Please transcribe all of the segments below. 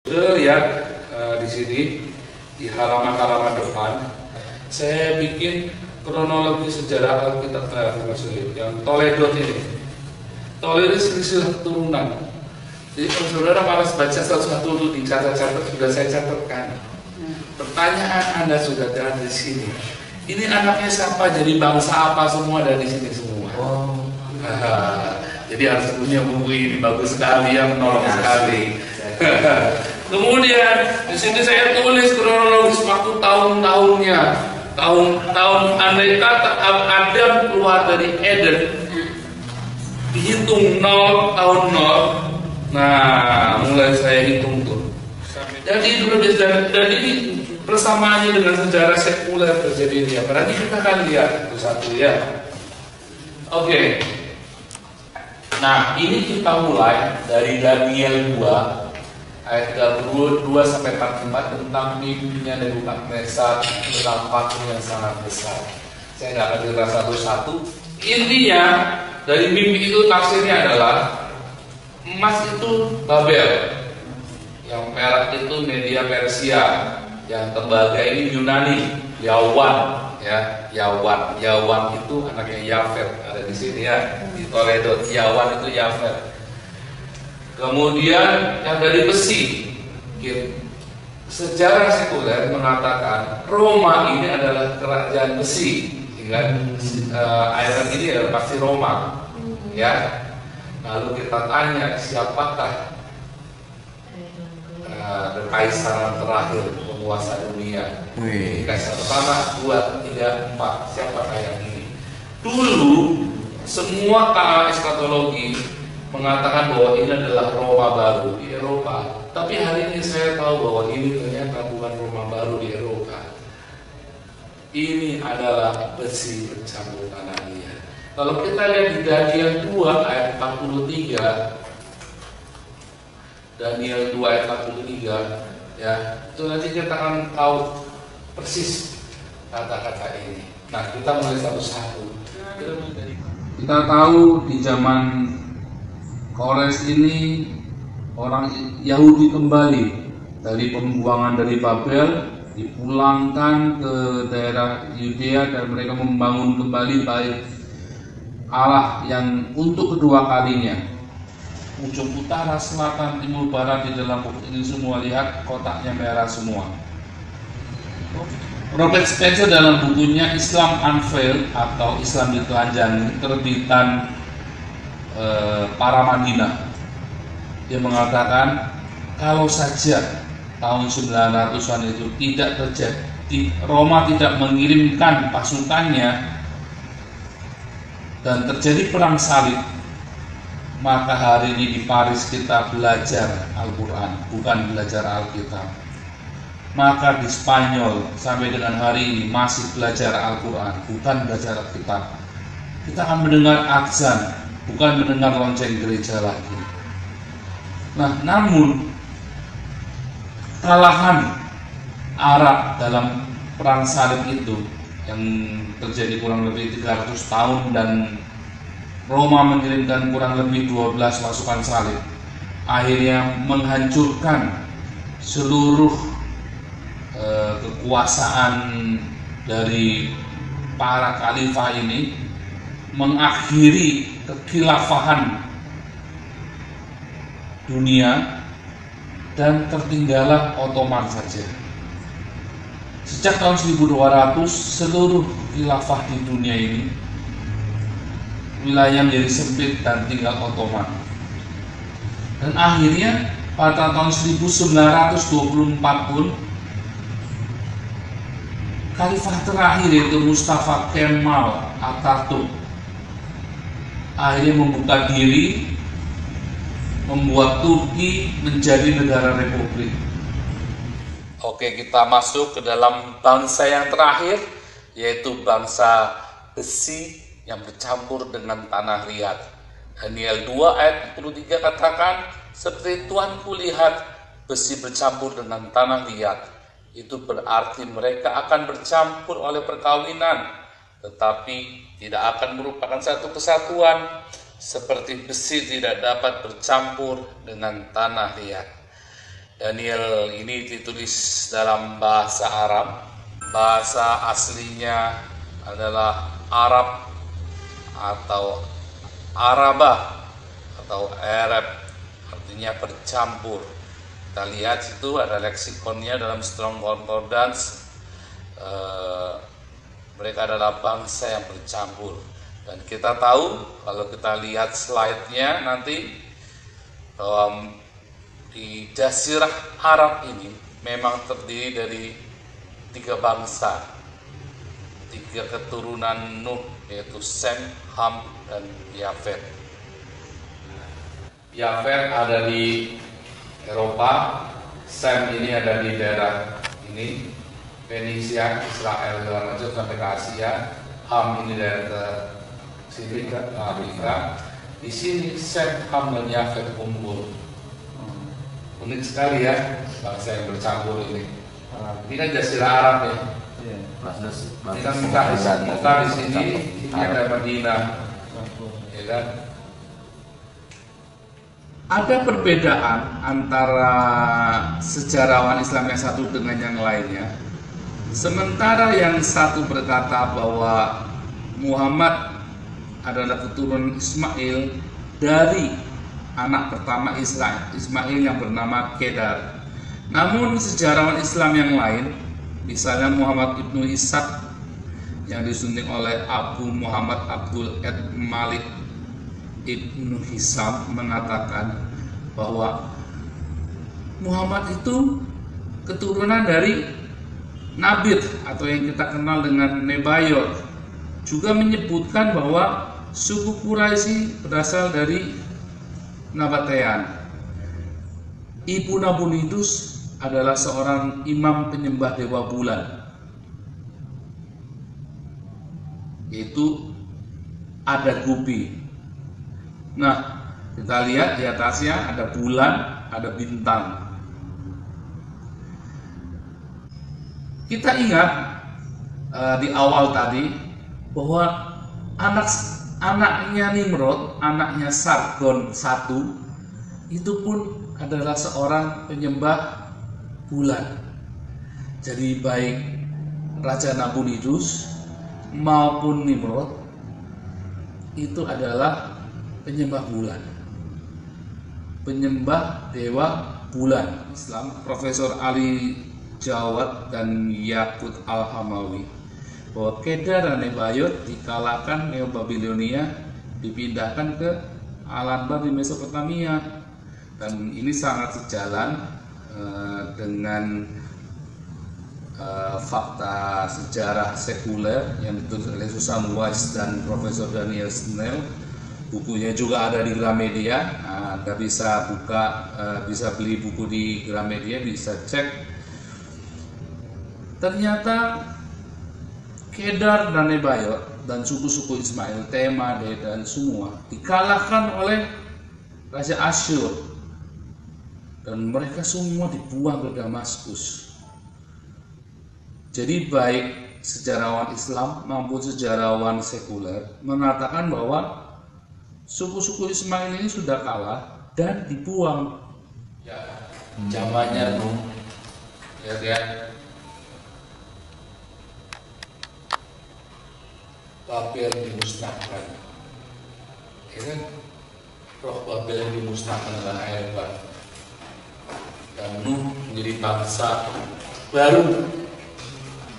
Lihat di sini di halaman-halaman depan saya bikin kronologi sejarah Alkitab yang Toledo ini. Toledo silsilah keturunan. Jadi kalau saudara malas baca satu-satu itu dicatat-catat, sudah saya catatkan. Pertanyaan Anda sudah ada di sini. Ini anaknya siapa? Jadi bangsa apa semua dari sini semua? Oh. Jadi harus punya buku ini, bagus sekali, yang menolong sekali. Kemudian di sini saya tulis kronologis waktu tahun-tahunnya. Tahun andai kata Adam keluar dari Eden, dihitung 0 tahun 0. Nah, mulai saya hitung tuh. Jadi ini persamaannya dengan sejarah sekuler terjadi ini. Berarti kita akan lihat satu-satu ya. Oke. Nah, ini kita mulai dari Daniel 2 ayat 32 sampai 45 tentang mimpinya Nebukadnezar tentang patung yang sangat besar. Saya nggak akan cerita satu-satu. Intinya dari mimpi itu tafsirnya adalah emas itu Babel, yang perak itu Media Persia, yang tembaga ini Yunani, Yawan, ya Yawan. Yawan itu anaknya Yafet, ada di sini ya di Toledo. Yawan itu Yafet. Kemudian yang dari besi, sejarah sekuler mengatakan Roma ini adalah kerajaan besi, kan? Iron ini adalah pasti Roma, ya. Lalu kita tanya siapakah kekaisaran terakhir penguasa dunia? Kaisar pertama, 2, 3, 4. Siapakah yang ini? Dulu semua eskatologi mengatakan bahwa ini adalah Roma baru di Eropa. Tapi hari ini saya tahu bahwa ini ternyata bukan Roma baru di Eropa. Ini adalah besi bercampur tanah liat. Kalau kita lihat di Daniel 2 ayat 43, Daniel 2 ayat 43, ya, itu nanti kita akan tahu persis kata-kata ini. Nah, kita mulai satu-satu. Kita tahu di zaman Kores ini orang Yahudi kembali dari pembuangan dari Babel, dipulangkan ke daerah Yudea dan mereka membangun kembali bait Allah yang untuk kedua kalinya. Ujung utara, selatan, timur, barat di dalam buku ini semua, lihat kotaknya merah semua. Robert Spencer dalam bukunya Islam Unveiled atau Islam ditelanjangi, terbitan Paramadina, dia mengatakan kalau saja tahun 900-an itu tidak terjadi, Roma tidak mengirimkan pasukannya dan terjadi perang salib, maka hari ini di Paris kita belajar Al-Quran, bukan belajar Alkitab. Maka di Spanyol sampai dengan hari ini masih belajar Al-Quran, bukan belajar Alkitab. Kita akan mendengar azan, bukan mendengar lonceng gereja lagi. Nah, namun kalahan Arab dalam perang salib itu yang terjadi kurang lebih 300 tahun dan Roma mengirimkan kurang lebih 12 pasukan salib, akhirnya menghancurkan seluruh kekuasaan dari para khalifah ini, mengakhiri kekhilafahan dunia dan tertinggallah Ottoman saja. Sejak tahun 1200 seluruh khilafah di dunia ini wilayah menjadi sempit dan tinggal Ottoman. Dan akhirnya pada tahun 1924 pun khalifah terakhir yaitu Mustafa Kemal Atatürk akhirnya membuka diri, membuat Turki menjadi negara republik. Oke, kita masuk ke dalam bangsa yang terakhir, yaitu bangsa besi yang bercampur dengan tanah liat. Daniel 2 ayat 43 katakan, seperti Tuhan kulihat besi bercampur dengan tanah liat. Itu berarti mereka akan bercampur oleh perkawinan, tetapi tidak akan merupakan satu kesatuan, seperti besi tidak dapat bercampur dengan tanah liat. Daniel ini ditulis dalam bahasa Arab. Bahasa aslinya adalah Arab atau Arabah atau Arab, artinya bercampur. Kita lihat situ ada leksikonnya dalam Strong Concordance. Mereka adalah bangsa yang bercampur. Dan kita tahu kalau kita lihat slide-nya nanti bahwa di Jazirah Arab ini memang terdiri dari 3 bangsa, 3 keturunan Nuh, yaitu Sem, Ham, dan Yafet. Yafet ada di Eropa, Sem ini ada di daerah ini, Fenisia, Israel, segala macam sampai ke Asia, Ham ini daerah ke sini ke Afrika. Di sini Sem, Ham, dan Yafet kumpul. Unik sekali ya bangsa yang bercampur ini. Ini kan Jazirah Arab ya. Ini kan Mekah di sini, ini ada Madinah, ya kan? Ada perbedaan antara sejarawan Islam yang satu dengan yang lainnya. Sementara yang satu berkata bahwa Muhammad adalah keturunan Ismail dari anak pertama Ismail yang bernama Kedar. Namun sejarawan Islam yang lain, misalnya Muhammad ibnu Ishaq yang disunting oleh Abu Muhammad Abdul Malik ibnu Hisam, mengatakan bahwa Muhammad itu keturunan dari Nabit atau yang kita kenal dengan Nebayot. Juga menyebutkan bahwa suku Quraisy berasal dari Nabatean. Ibu Nabonidus adalah seorang imam penyembah dewa bulan, yaitu ada Gubi. Nah, kita lihat di atasnya ada bulan, ada bintang. Kita ingat di awal tadi bahwa anaknya Nimrod, anaknya Sargon I, itu pun adalah seorang penyembah bulan. Jadi baik Raja Nabonidus maupun Nimrod itu adalah penyembah bulan, penyembah dewa bulan Islam. Profesor Ali Jawad dan Yakut Al-Hamawi bahwa Kedar dan Nebayot dikalahkan Neo-Babilonia, dipindahkan ke Al-Anbar di Mesopotamia, dan ini sangat sejalan dengan fakta sejarah sekuler yang ditulis oleh Susan Wise dan Profesor Daniel Snell. Bukunya juga ada di Gramedia. Anda bisa bisa beli buku di Gramedia, bisa cek. Ternyata Kedar dan Nebayot dan suku-suku Ismail, Temade dan semua dikalahkan oleh Raja Asyur, dan mereka semua dibuang ke Damaskus. Jadi baik sejarawan Islam maupun sejarawan sekuler mengatakan bahwa suku-suku Ismail ini sudah kalah dan dibuang. Ya, zamannya Nuh, ya kan? Babel dimusnahkan, ya kan? Roh Babel yang dimusnahkan adalah hebat, dan Nuh menjadi bangsa baru,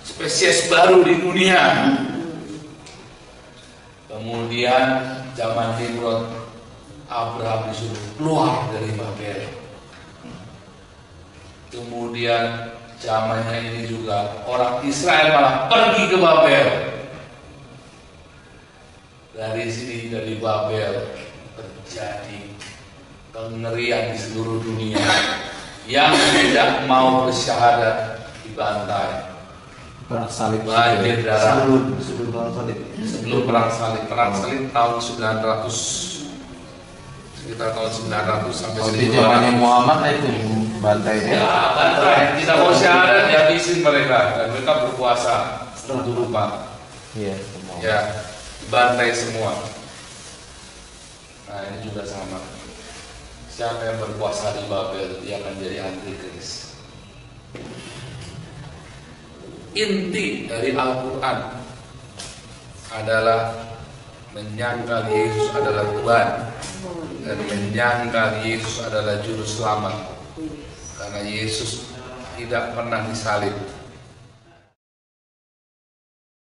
spesies baru di dunia. Kemudian zaman Nimrod, Abraham disuruh keluar dari Babel. Kemudian zamannya ini juga orang Israel malah pergi ke Babel. Dari sini, dari Babel, terjadi kengerian di seluruh dunia. Yang tidak mau bersyahadat dibantai. Perang salib, banjir darah. sebelum perang salib. Sebelum perang salib tahun 900, sekitar tahun 900 sampai 1200. Di zamannya Muhammad itu bantai Ya, bantai. Tidak mau syahadat, dihabisin mereka, dan mereka berkuasa seluruh rupa. Iya, Ya, bantai semua. Nah, ini juga sama. siapa yang berkuasa di Babel, dia akan jadi antikris. Inti dari Al-Quran adalah menyangkal Yesus adalah Tuhan dan menyangkal Yesus adalah juru selamat, karena Yesus tidak pernah disalib.